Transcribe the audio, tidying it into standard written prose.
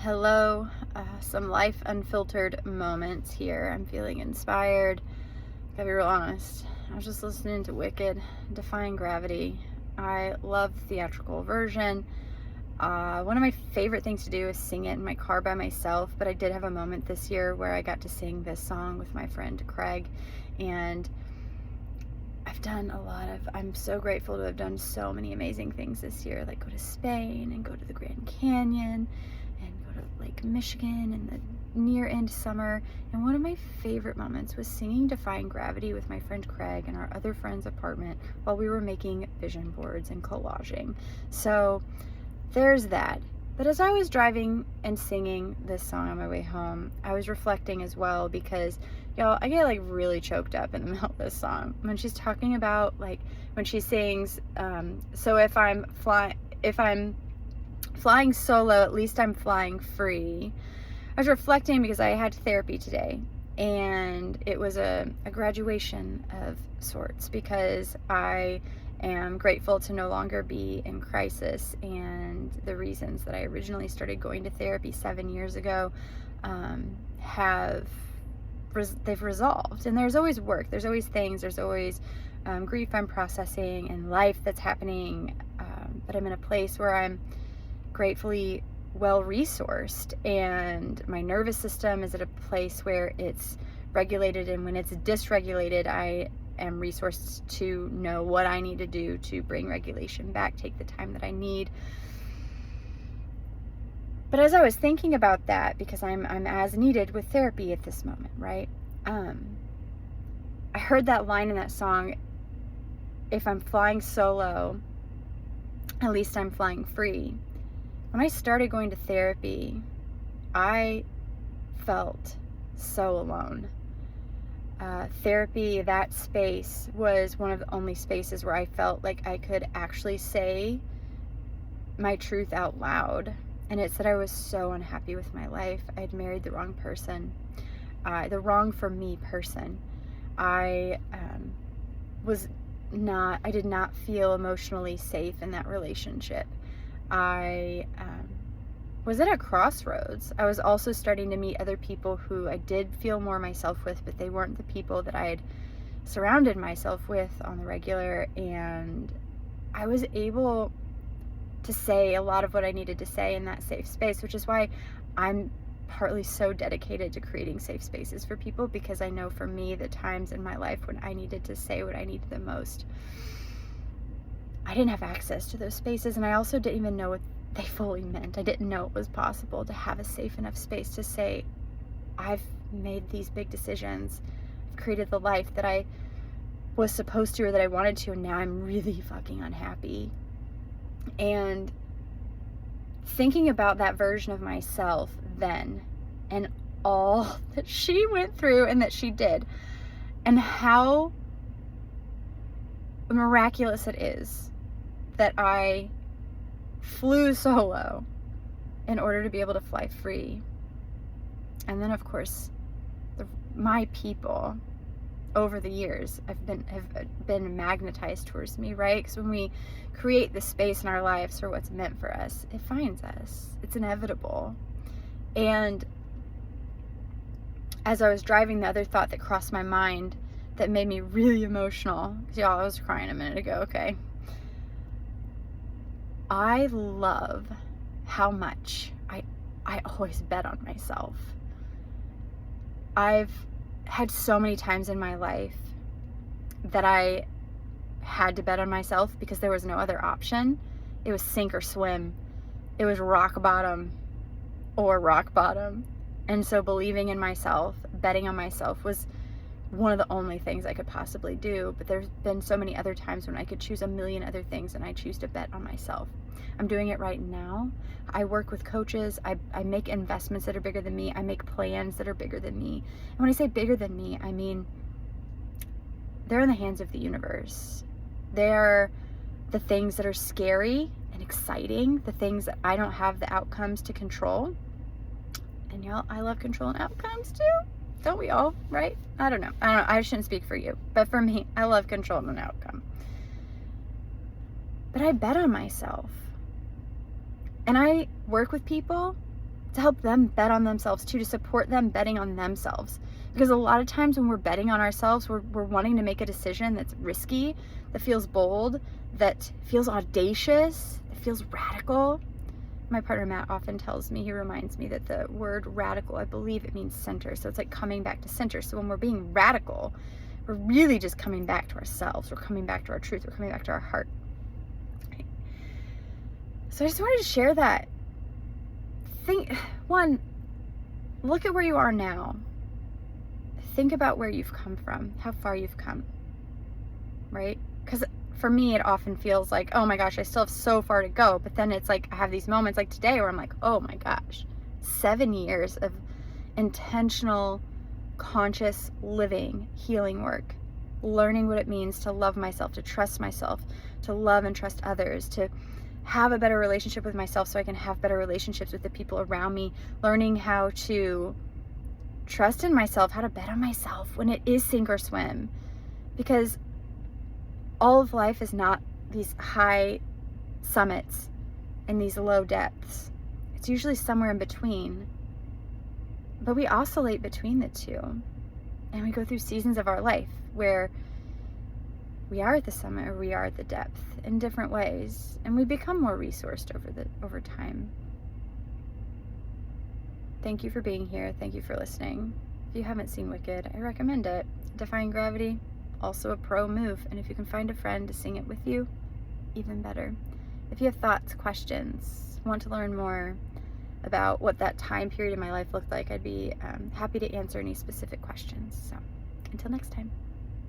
Hello, some life unfiltered moments here. I'm feeling inspired. Gotta be real honest. I was just listening to Wicked, Defying Gravity. I love the theatrical version. One of my favorite things to do is sing it in my car by myself, but I did have a moment this year where I got to sing this song with my friend Craig, and I'm so grateful to have done so many amazing things this year, like go to Spain and go to the Grand Canyon and go to Lake Michigan in the near end summer. And one of my favorite moments was singing Defying Gravity with my friend Craig in our other friend's apartment while we were making vision boards and collaging. So there's that. But as I was driving and singing this song on my way home, I was reflecting as well because, y'all, I get like really choked up in the middle of this song when she's talking about, like, when she sings, so if I'm flying solo, at least I'm flying free. I was reflecting because I had therapy today, and it was a graduation of sorts because I am grateful to no longer be in crisis, and the reasons that I originally started going to therapy 7 years ago they've resolved. And there's always work, there's always things, there's always grief I'm processing and life that's happening, but I'm in a place where I'm gratefully well resourced, and my nervous system is at a place where it's regulated, and when it's dysregulated, I am resourced to know what I need to do to bring regulation back, take the time that I need. But as I was thinking about that, because I'm as needed with therapy at this moment, right? I heard that line in that song, if I'm flying solo, at least I'm flying free. When I started going to therapy, I felt so alone. Therapy, that space, was one of the only spaces where I felt like I could actually say my truth out loud. And it said I was so unhappy with my life. I had married the wrong person, the wrong for me person. I did not feel emotionally safe in that relationship. I was at a crossroads. I was also starting to meet other people who I did feel more myself with, but they weren't the people that I had surrounded myself with on the regular. And I was able to say a lot of what I needed to say in that safe space, which is why I'm partly so dedicated to creating safe spaces for people, because I know for me, the times in my life when I needed to say what I needed the most, I didn't have access to those spaces, and I also didn't even know what they fully meant. I didn't know it was possible to have a safe enough space to say, I've made these big decisions, I've created the life that I was supposed to or that I wanted to, and now I'm really fucking unhappy. And thinking about that version of myself then, and all that she went through and that she did, and how miraculous it is that I flew solo in order to be able to fly free. And then, of course, my people over the years have been magnetized towards me, right? Because when we create the space in our lives for what's meant for us, it finds us. It's inevitable. And as I was driving, the other thought that crossed my mind that made me really emotional, because y'all, I was crying a minute ago, okay? I love how much I always bet on myself. I've had so many times in my life that I had to bet on myself because there was no other option. It was sink or swim. It was rock bottom or rock bottom. And so believing in myself, betting on myself, was one of the only things I could possibly do. But there's been so many other times when I could choose a million other things, and I choose to bet on myself. I'm doing it right now. I work with coaches. I make investments that are bigger than me. I make plans that are bigger than me. And when I say bigger than me, I mean they're in the hands of the universe. They're the things that are scary and exciting, the things that I don't have the outcomes to control. And y'all, I love controlling outcomes too. Don't we all, right? I don't know. I shouldn't speak for you. But for me, I love controlling an outcome. But I bet on myself. And I work with people to help them bet on themselves too, to support them betting on themselves. Because a lot of times when we're betting on ourselves, we're wanting to make a decision that's risky, that feels bold, that feels audacious, that feels radical. My partner Matt often tells me, he reminds me that the word radical, I believe it means center. So it's like coming back to center. So when we're being radical, we're really just coming back to ourselves. We're coming back to our truth. We're coming back to our heart. Right? So I just wanted to share that. One, look at where you are now. Think about where you've come from, how far you've come, right? Because for me, it often feels like, oh my gosh, I still have so far to go. But then it's like, I have these moments like today where I'm like, oh my gosh, 7 years of intentional, conscious living, healing work, learning what it means to love myself, to trust myself, to love and trust others, to have a better relationship with myself so I can have better relationships with the people around me, learning how to trust in myself, how to bet on myself when it is sink or swim. Because all of life is not these high summits and these low depths. It's usually somewhere in between. But we oscillate between the two. And we go through seasons of our life where we are at the summit or we are at the depth in different ways. And we become more resourced over time. Thank you for being here. Thank you for listening. If you haven't seen Wicked, I recommend it. Defying Gravity, also a pro move. And if you can find a friend to sing it with you, even better. If you have thoughts, questions, want to learn more about what that time period in my life looked like, I'd be happy to answer any specific questions. So until next time.